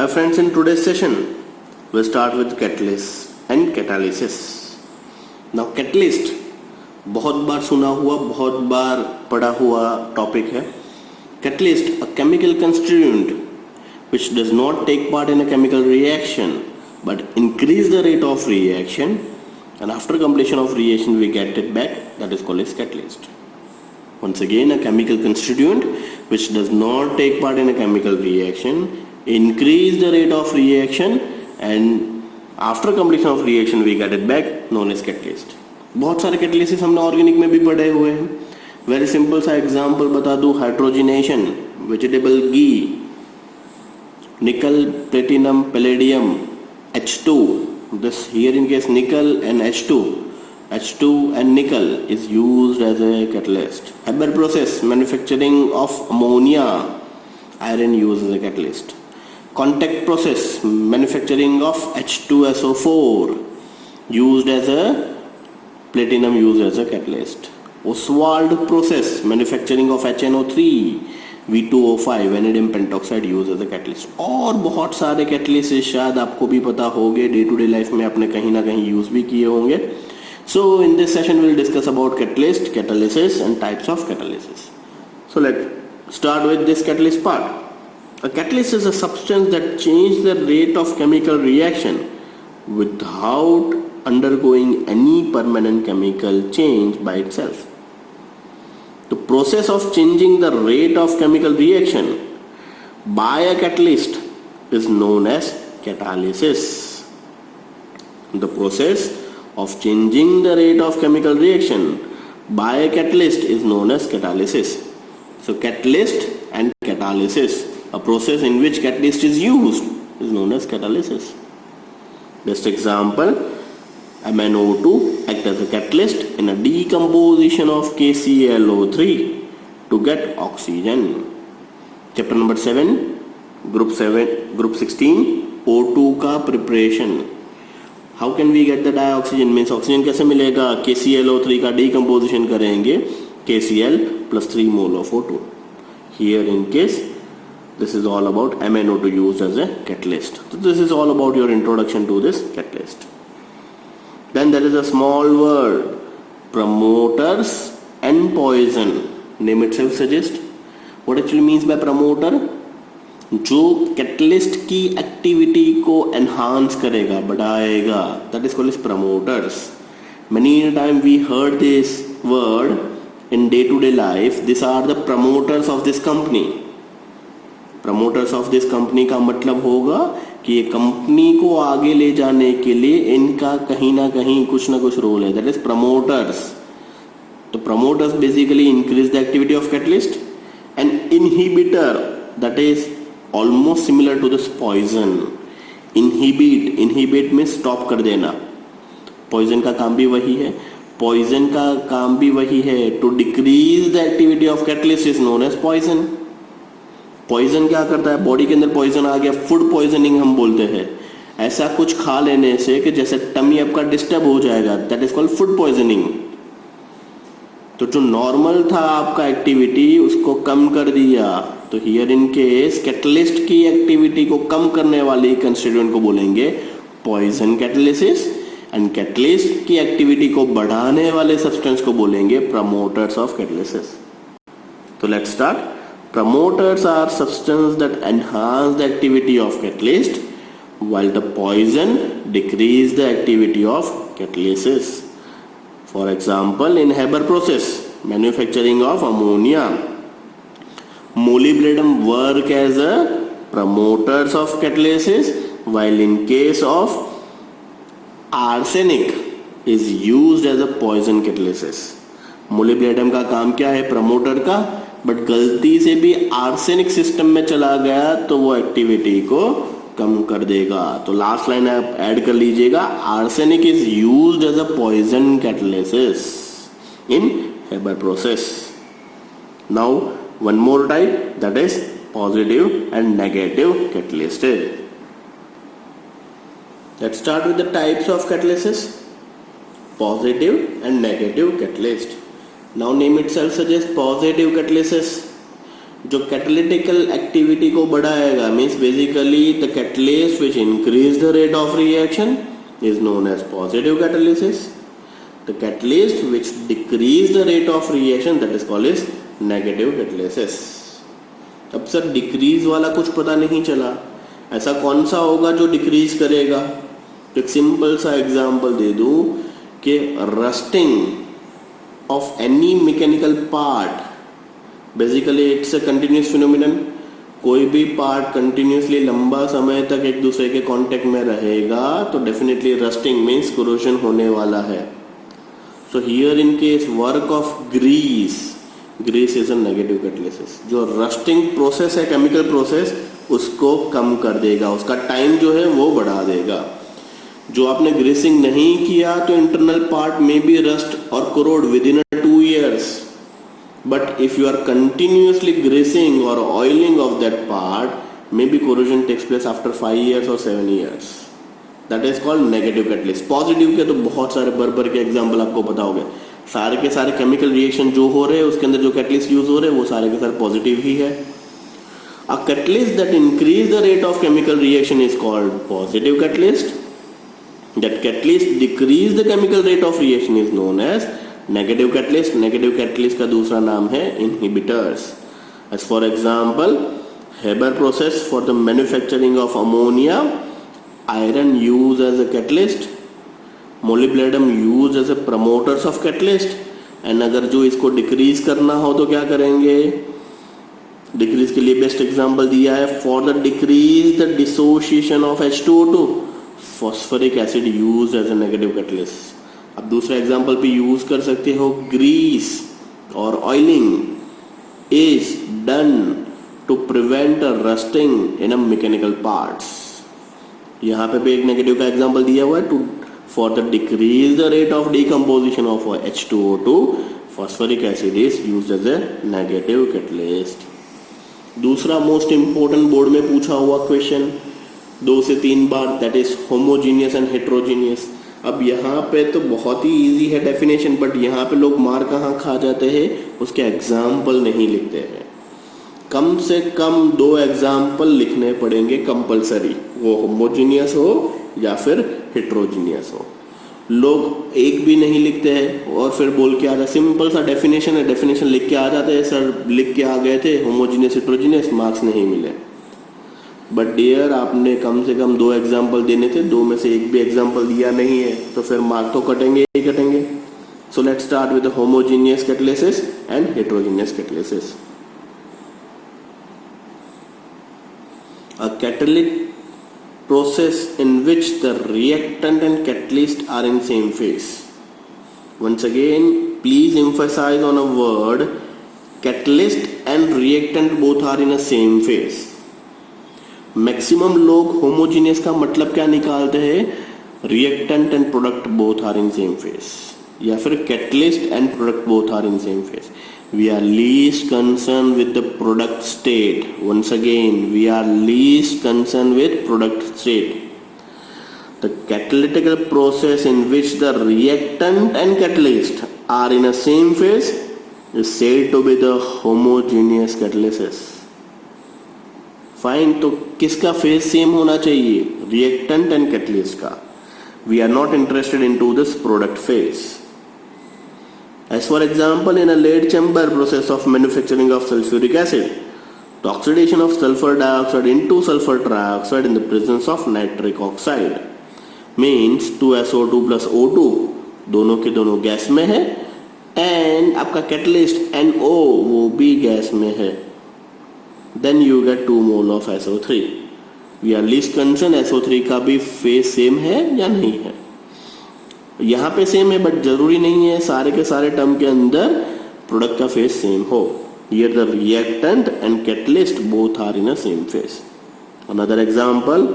Hi friends, in today's session we'll start with catalyst and catalysis. Now catalyst बहुत बार सुना हुआ, बहुत बार पढ़ा हुआ टॉपिक है. Catalyst, a chemical constituent which does not take part in a chemical reaction but increase the rate of reaction, and after completion of reaction we get it back, that is called as catalyst. Once again, a chemical constituent which does not take part in a chemical reaction, increase the rate of reaction, and after completion of reaction we get it back, known as catalyst. बहुत सारे catalysis हमने organic में भी पढ़े हुए हैं. Very simple सा example बता दूं, हाइड्रोजनेशन, वेजिटेबल घी, निकल, platinum, palladium, H2. This here in case nickel and H2 and nickel is used as a catalyst. Haber process, manufacturing of ammonia, iron used as a catalyst. Contact process, manufacturing of H2SO4 used as a platinum used as a catalyst. Oswald process, manufacturing of HNO3, V2O5, vanadium pentoxide used as a catalyst. और बहुत सारे catalysts शायद आपको भी पता होंगे, day to day life में आपने कहीं ना कहीं यूज भी किए होंगे. So in this session we'll discuss about catalyst, catalysis and types of catalysis. So let's start with this catalyst part. A catalyst is a substance that changes the rate of chemical reaction without undergoing any permanent chemical change by itself. The process of changing the rate of chemical reaction by a catalyst is known as catalysis. The process of changing the rate of chemical reaction by a catalyst is known as catalysis. So catalyst and catalysis, a process in which catalyst is used, is known as catalysis. Best example, MnO2 act as a catalyst in a decomposition of KClO3 to get oxygen. Chapter number 7, group 16, O2 का preparation. How can we get the dioxygen? Means oxygen कैसे मिलेगा? KClO3 का decomposition करेंगे, KCl plus 3 mole of O2. Here in case this is all about MnO2 used as a catalyst. So this is all about your introduction to this catalyst. Then there is a small word, promoters and poison. Name itself suggests. What actually means by promoter? जो catalyst की activity को enhance करेगा, बढ़ाएगा, that is called as promoters. Many time we heard this word in day-to-day life. These are the promoters of this company. Promoters of this company का मतलब होगा कि ये कंपनी को आगे ले जाने के लिए इनका कहीं ना कहीं कुछ ना कुछ रोल है. That is promoters. तो promoters basically increase the activity of catalyst. And inhibitor, that is almost similar to this poison. Inhibit में stop कर देना. Poison का काम भी वही है. Poison का काम भी वही है. To decrease the activity of catalyst is known as poison. Poison क्या करता है? बॉडी के अंदर poison आ गया, फूड पॉइजनिंग हम बोलते हैं. ऐसा कुछ खा लेने से कि जैसे टमी आपका डिस्टर्ब हो जाएगा, that is called food poisoning. तो जो नॉर्मल था आपका एक्टिविटी उसको कम कर दिया. तो हियर इन केस कैटलिस्ट की एक्टिविटी को कम करने वाली कंस्टिट्यूएंट को बोलेंगे पॉइजन कैटलिसिस, एंड कैटलिस्ट की एक्टिविटी को बढ़ाने वाले सब्सटेंस को बोलेंगे प्रमोटर्स ऑफ कैटलिसिस. तो let's start. Promoters are substance that enhance the activity of catalyst while the poison decrease the activity of catalysis. For example, in Haber process, manufacturing of ammonia, molybdenum work as a promoters of catalysis, while in case of arsenic is used as a poison catalysis. molybdenum का काम क्या है? Promoter का. But गलती से भी arsenic system में चला गया तो वो एक्टिविटी को कम कर देगा. तो लास्ट लाइन आप ऐड कर लीजिएगा, arsenic is used as a poison catalysis in Haber process. Now one more type, that is positive and negative catalyst. Let's start with the types of catalysis. Positive and negative catalyst. Now name itself suggests positive catalysis. जो कैटालिटिकल activity को बढ़ाएगा means basically the catalyst which increase the rate of reaction is known as positive catalysis. The catalyst which decrease the rate of reaction that is called is negative catalysis. अब sir decrease वाला कुछ पता नहीं चला, ऐसा कौन सा होगा जो डिक्रीज करेगा? एक सिंपल सा एग्जांपल दे दूं कि rusting of any mechanical part basically it's a continuous phenomenon. कोई भी पार्ट कंटिन्यूसली लंबा समय तक एक दूसरे के कांटेक्ट में रहेगा तो डेफिनेटली रस्टिंग मीन्स कोरोजन होने वाला है. So here in case work of grease is a negative catalysis. जो रस्टिंग प्रोसेस है केमिकल प्रोसेस उसको कम कर देगा, उसका टाइम जो है वो बढ़ा देगा. जो आपने ग्रीसिंग नहीं किया तो इंटरनल पार्ट में बी रस्ट और corrode with in 2 years. But if you are continuously greasing or oiling of that part, maybe corrosion takes place after 5 years or 7 years. That is called negative catalyst. Positive के तो बहुत सारे बर के example आपको पता होंगे. सारे के सारे केमिकल रिएक्शन जो हो रहे हैं उसके अंदर जो कैटलिस्ट यूज हो रहे हैं वो सारे के सारे पॉजिटिव ही है. A catalyst that increase the rate of chemical reaction is called positive catalyst. That catalyst decrease the chemical rate of reaction is known as negative catalyst. Negative catalyst का दूसरा नाम है inhibitors. As for example Haber process for the manufacturing of ammonia, iron use as a catalyst, molybdenum use as a promoters of catalyst. And अगर जो इसको decrease करना हो तो क्या करेंगे? डिक्रीज के लिए बेस्ट एग्जांपल दिया है for the decrease the dissociation of H2O2, phosphoric acid use as a negative catalyst. अब दूसरा एग्जांपल भी यूज कर सकते हो. ग्रीस और oiling is done to prevent rusting in a mechanical parts. यहां पे भी एक नेगेटिव का एग्जांपल दिया हुआ है. To for the decrease the rate of decomposition of H2O2, phosphoric acid is used as a negative catalyst. दूसरा मोस्ट इंपोर्टेंट बोर्ड में पूछा हुआ क्वेश्चन 2 से 3 बार, that is homogeneous and heterogeneous. अब यहाँ पे तो बहुत ही इजी है डेफिनेशन, बट यहाँ पे लोग मार कहाँ खा जाते हैं, उसके एग्जाम्पल नहीं लिखते हैं. कम से कम 2 एग्जाम्पल लिखने पड़ेंगे कंपलसरी, वो होमोजीनियस हो या फिर हेट्रोजीनियस हो. लोग एक भी नहीं लिखते हैं और फिर बोल के आ जाते, सिंपल सा डेफिनेशन है, डेफिनेशन लिख के आ जाते हैं, सर लिख के आ गए थे होमोजीनियस हेट्रोजीनियस, मार्क्स नहीं मिले. बट डियर आपने कम से कम 2 एग्जाम्पल देने थे, 2 में से एक भी एग्जाम्पल दिया नहीं है तो फिर मार्क तो कटेंगे ही कटेंगे. So let's start with homogeneous catalysis and heterogeneous catalysis. A catalytic process in which the reactant and catalyst are in same phase. Once again, please emphasize on a word, catalyst and reactant both are in a same phase. Maximum लोग homogeneous का मतलब क्या निकालते हैं? Reactant and product both are in same phase, या फिर catalyst and product both are in same phase. We are least concerned with the product state. Once again, we are least concerned with product state. The catalytical process in which the reactant and catalyst are in a same phase is said to be the homogeneous catalysis. Fine, तो किसका phase same होना चाहिए? Reactant and catalyst का. We are not interested into this product phase. As for example, in a lead chamber process of manufacturing of sulfuric acid, the oxidation of sulfur dioxide into sulfur trioxide in the presence of nitric oxide means 2SO2 plus O2 दोनों के दोनों gas में है, and आपका catalyst NO वो भी gas में है. Then you get 2 mole of SO3. We are least concerned SO3 का भी फेज सेम है या नहीं है. यहाँ पे सेम है बट जरूरी नहीं है सारे के सारे टर्म के अंदर प्रोडक्ट का फेज सेम हो. Here the reactant and catalyst both are in a same phase. Another example,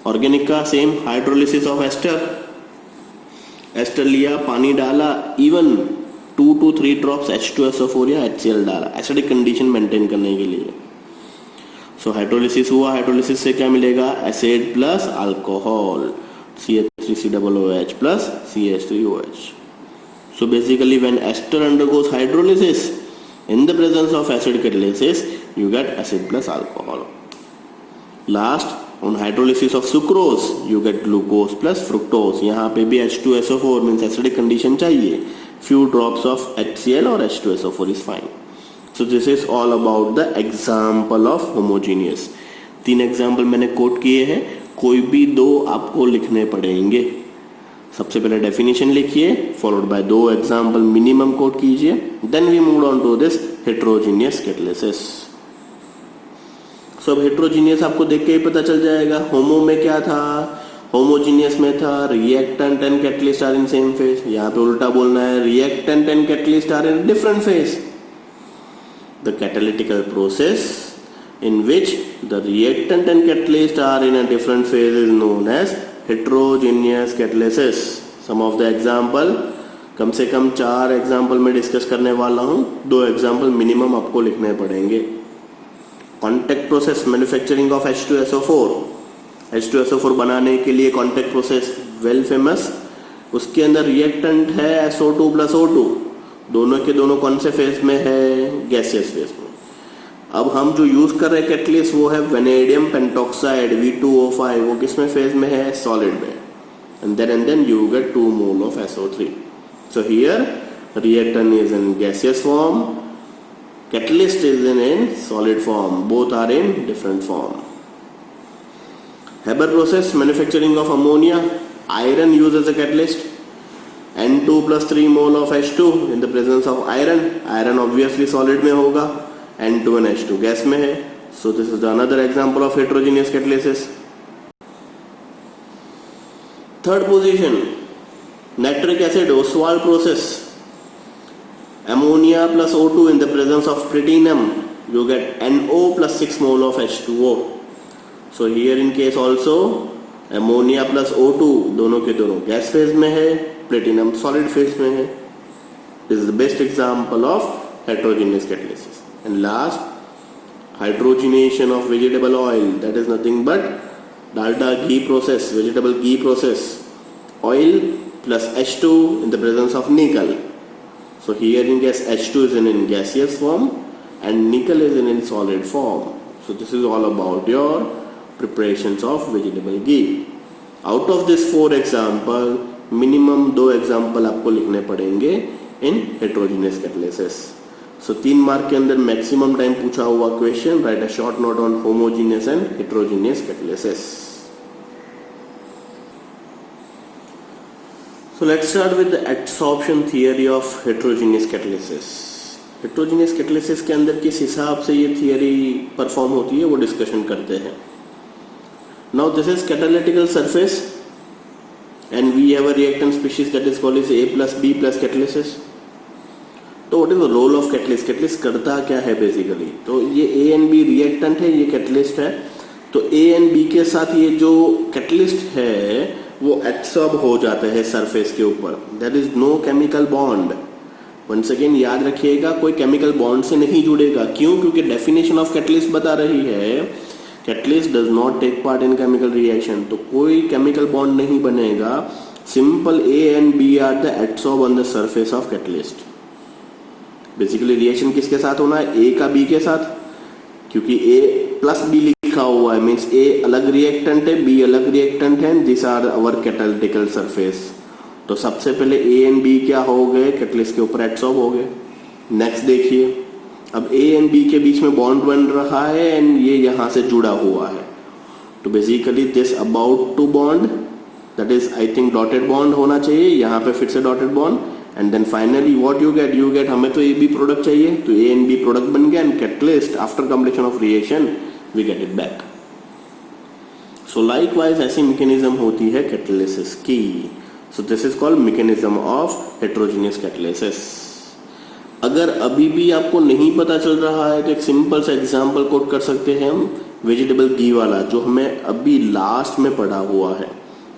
organic का same, hydrolysis of ester. Ester लिया, पानी डाला, इवन 2 to 3 ड्रॉप्स H2SO4 या HCl डाला एसिडिक कंडीशन मेंटेन करने के लिए. सो हाइड्रोलिसिस हुआ, हाइड्रोलिसिस से क्या मिलेगा? Acid plus alcohol, CH3COOH plus CH3OH. So basically when ester undergoes hydrolysis in the presence of acid catalysis, you get acid plus alcohol. Last, on hydrolysis of sucrose you get glucose plus fructose. यहाँ पे भी H2SO4 means acidic condition चाहिए. Few drops of HCl or H2SO4 is fine. So this is all about the example of homogeneous. 3 example मैंने coat किए हैं, कोई भी 2 आपको लिखने पड़ेंगे. सबसे पहले डेफिनेशन लिखिए, followed by 2 example minimum quote कीजिए. Then we move on to this heterogeneous catalysis. So अब हेट्रोजीनियस आपको देख के ही पता चल जाएगा. होमो में क्या था, होमोजीनियस में था reactant and catalyst are in same phase. यहाँ पे उल्टा बोलना है, reactant and catalyst are in different phase. The catalytical process in which the reactant and catalyst are in a different phase is known as heterogeneous catalysis. Some of the example, कम से कम 4 example में discuss करने वाला हूँ. 2 example minimum आपको लिखने पड़ेंगे. Contact process manufacturing of H2SO4. H2SO4 बनाने के लिए कॉन्टैक्ट प्रोसेस वेल फेमस. उसके अंदर रिएक्टेंट है SO2 प्लस O2. दोनों के दोनों कौन से फेज में है, गैसियस फेज में. अब हम जो यूज कर रहे हैं कैटलिस्ट वो है वेनेडियम पेंटॉक्साइड V2O5. वो किस में फेज में है, सॉलिड में. And then you get 2 mole of SO3. So here reactant is in gaseous form, catalyst is in solid form. Both are in different form. Haber process manufacturing of ammonia. Iron used as a catalyst. N2 plus 3 mole of H2 in the presence of iron. Iron obviously solid में होगा. N2 and H2 gas में है. So this is the another example of heterogeneous catalysis. Third position, nitric acid Ostwald process. Ammonia plus O2 in the presence of tritium, you get NO plus 6 mole of H2O. So here in case also ammonia plus O2 दोनों के दोनों gas phase में है, platinum solid phase में है. This is the best example of heterogeneous catalysis. And last, hydrogenation of vegetable oil. That is nothing but dalda ghee process, vegetable ghee process. Oil plus H2 in the presence of nickel. So here in case H2 is in gaseous form and nickel is in solid form. So this is all about your preparations of vegetable ghee. Out of this 4 example, minimum 2 example आपको लिखने पड़ेंगे in heterogeneous catalysis. So 3 mark के अंदर maximum time पूछा हुआ question, right a short note on homogeneous and heterogeneous catalysis. So let's start with the adsorption theory of heterogeneous catalysis. Heterogeneous catalysis के अंदर किस हिसाब से ये थियरी परफॉर्म होती है वो डिस्कशन करते हैं. Now this is catalytical surface and we have a reactant species that is called as A plus B plus catalysis. तो what is the role of catalyst? catalyst करता क्या है बेसिकली? तो ये A and B रिएक्टेंट है, ये catalyst है. तो A and B के साथ ये जो कैटलिस्ट है वो एब्सॉर्ब हो जाते हैं सरफेस के ऊपर. There is no chemical bond. Once again याद रखिएगा, कोई केमिकल बॉन्ड से नहीं जुड़ेगा. क्यों? क्योंकि डेफिनेशन ऑफ कैटलिस्ट बता रही है catalyst does not take part in chemical reaction. तो कोई केमिकल बॉन्ड नहीं बनेगा. Simple A and B are the absorb on the surface of catalyst. Basically reaction किसके साथ होना है, A का B के साथ, क्योंकि A प्लस B लिखा हुआ है, मीन्स A अलग रिएक्टेंट है, B अलग रिएक्टेंट है. This are our catalytical surface. तो सबसे पहले A एंड B क्या हो गए, कैटलिस्ट के ऊपर एब्सॉर्ब हो गए. नेक्स्ट देखिए, अब A एंड B के बीच में बॉन्ड बन रहा है एंड ये यहाँ से जुड़ा हुआ है. तो basically this about to bond, that is I think dotted bond होना चाहिए. यहाँ पे फिर से dotted bond and then finally what you get, हमें तो A B प्रोडक्ट चाहिए, तो A एंड B प्रोडक्ट बन गया and catalyst after completion of reaction we get it back. So likewise ऐसी मैकेनिज्म होती है कैटालिसिस की. So this is called mechanism of heterogeneous catalysis. अगर अभी भी आपको नहीं पता चल रहा है तो एक सिंपल सा एग्जांपल कोट कर सकते हैं हम, वेजिटेबल घी वाला, जो हमें अभी लास्ट में पढ़ा हुआ है.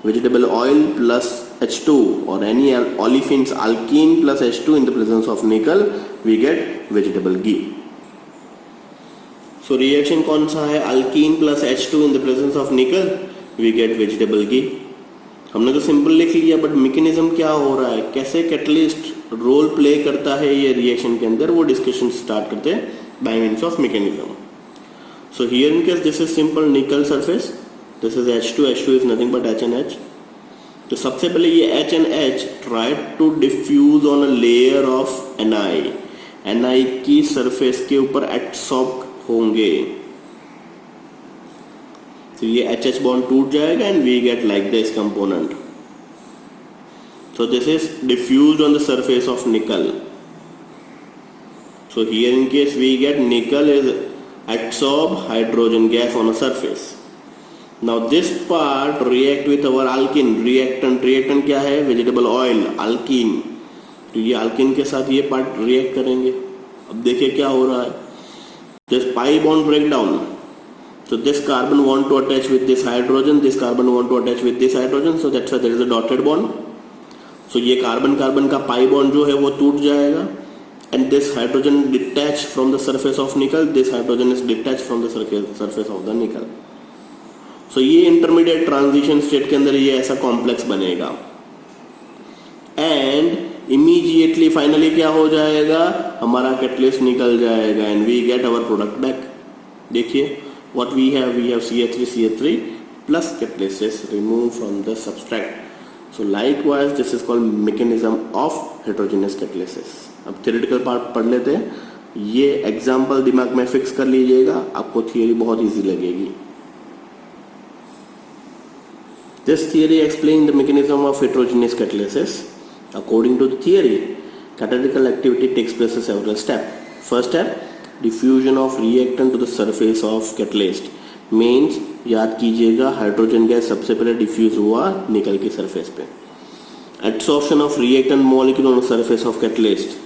वेजिटेबल ऑयल प्लस H2 और any olefins alkene plus H2 in the presence of nickel we get vegetable ghee. So reaction कौन सा है, alkene plus H2 in the presence of nickel we get vegetable ghee. हमने तो simple लिख लिया, but mechanism क्या हो रहा है, कैसे कैटलिस्ट रोल प्ले करता है ये रिएक्शन के अंदर, वो डिस्कशन स्टार्ट करते हैं by means of mechanism. So here in case this is simple nickel surface, this is H2, H2 is nothing but H and H. तो सबसे पहले ये H and H try to diffuse on a layer of Ni. Ni की surface के ऊपर adsorb होंगे, तो ये HH बॉन्ड टूट जाएगा and we get like this component. So this is diffused on the surface of nickel. So here in case we get nickel is adsorb hydrogen gas on a surface. Now this part react with our alkene reactant. Reactant क्या है? Vegetable oil, alkene. तो ये alkene के साथ ये part react करेंगे. अब देखिए क्या हो रहा है. This pi bond breakdown. So this carbon want to attach with this hydrogen. This carbon want to attach with this hydrogen. So that's why there is a dotted bond. So ये carbon carbon का pi bond जो है वो टूट जाएगा and this hydrogen detached from the surface of nickel. This hydrogen is detached from the surface of the nickel. So ये intermediate transition state के अंदर ये ऐसा कॉम्प्लेक्स बनेगा and immediately finally क्या हो जाएगा, हमारा कैटलिस्ट निकल जाएगा and we get our product back. देखिए what we have CH3 plus catalyst is removed from the substrate. So likewise this is called mechanism of heterogeneous catalysis. अब theoretical part पढ़ लेते हैं. ये एग्जाम्पल दिमाग में फिक्स कर लीजिएगा, आपको थियरी बहुत इजी लगेगी. This theory explains the mechanism of heterogeneous catalysis. According to the theory, catalytical activity takes place in several steps. First step, diffusion of reactant to the surface of catalyst. Means याद कीजिएगा hydrogen gas सबसे पहले diffuse हुआ निकल की surface पे. Adsorption of reactant molecule on the surface of catalyst.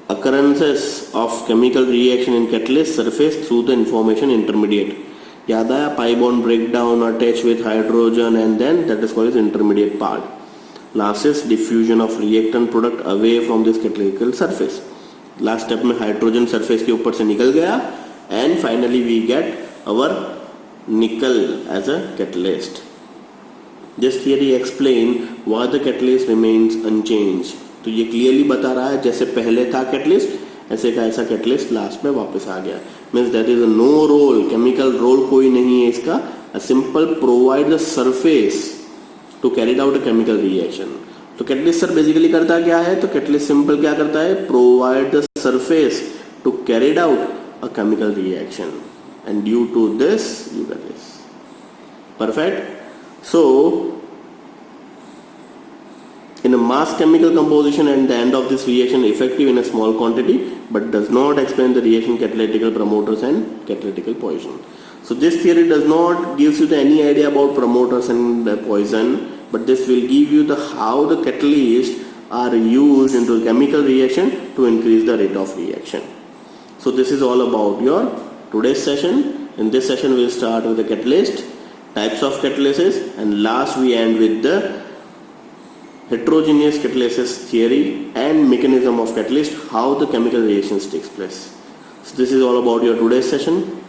Occurrences of chemical reaction in catalyst surface through the information intermediate. याद आया, pi bond breakdown attached with hydrogen and then that is called as intermediate part. Last is diffusion of reactant product away from this catalytical surface. Last step में hydrogen surface के ऊपर से निकल गया and finally we get our nickel as a catalyst. This theory explain why the catalyst remains unchanged. तो ये clearly बता रहा है जैसे पहले था कैटलिस्ट ऐसे का ऐसा कैटलिस्ट लास्ट में वापस आ गया. Means that is no role, chemical role कोई नहीं है इसका. A simple provide the surface to carry out a chemical reaction. तो कैटलिस्ट सर बेसिकली करता क्या है, तो कैटलिस्ट सिंपल क्या करता है, provide the surface to carry out a chemical reaction and due to this you get this. Perfect. So in a mass chemical composition at the end of this reaction effective in a small quantity but does not explain the reaction catalytical promoters and catalytical poison. So this theory does not gives you any idea about promoters and the poison, but this will give you the how the catalysts are used into chemical reaction to increase the rate of reaction. So this is all about your today's session. In this session we'll start with the catalyst, types of catalysis, and last we end with the heterogeneous catalysis theory and mechanism of catalyst, how the chemical reactions takes place. So this is all about your today's session.